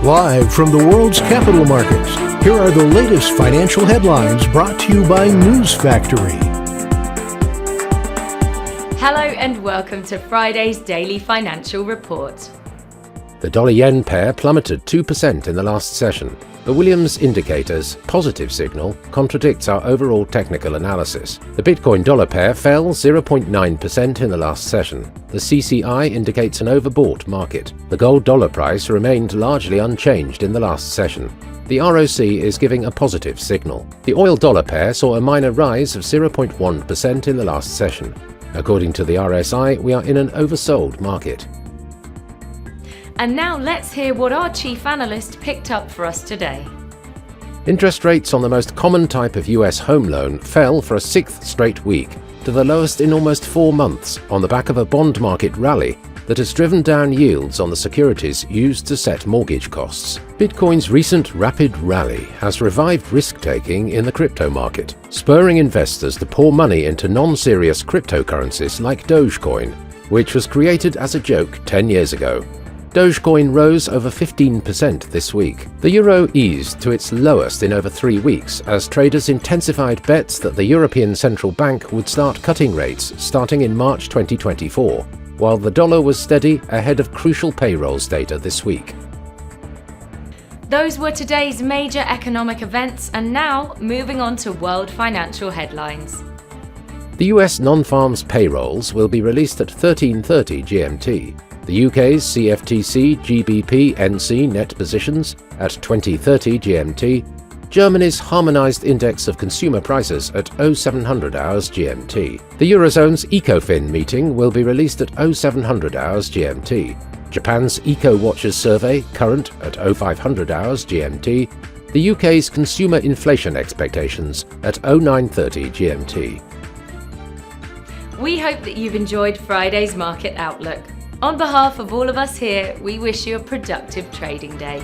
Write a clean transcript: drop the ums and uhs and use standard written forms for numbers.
Live from the world's capital markets, here are the latest financial headlines brought to you by News Factory. Hello and welcome to Friday's Daily Financial Report. The dollar-yen pair plummeted 2% in the last session. The Williams Indicator's positive signal contradicts our overall technical analysis. The Bitcoin-dollar pair fell 0.9% in the last session. The CCI indicates an overbought market. The gold-dollar price remained largely unchanged in the last session. The ROC is giving a positive signal. The oil-dollar pair saw a minor rise of 0.1% in the last session. According to the RSI, we are in an oversold market. And now let's hear what our chief analyst picked up for us today. Interest rates on the most common type of US home loan fell for a sixth straight week, to the lowest in almost 4 months, on the back of a bond market rally that has driven down yields on the securities used to set mortgage costs. Bitcoin's recent rapid rally has revived risk-taking in the crypto market, spurring investors to pour money into non-serious cryptocurrencies like Dogecoin, which was created as a joke 10 years ago. Dogecoin rose over 15% this week. The euro eased to its lowest in over 3 weeks as traders intensified bets that the European Central Bank would start cutting rates starting in March 2024, while the dollar was steady ahead of crucial payrolls data this week. Those were today's major economic events, and now moving on to world financial headlines. The US non-farms payrolls will be released at 13:30 GMT. The UK's CFTC GBP NC net positions at 20:30 GMT, Germany's harmonised index of consumer prices at 0700 hours GMT. The Eurozone's ECOFIN meeting will be released at 0700 hours GMT. Japan's EcoWatchers survey current at 0500 hours GMT. The UK's consumer inflation expectations at 0930 GMT. We hope that you've enjoyed Friday's Market Outlook. On behalf of all of us here, we wish you a productive trading day.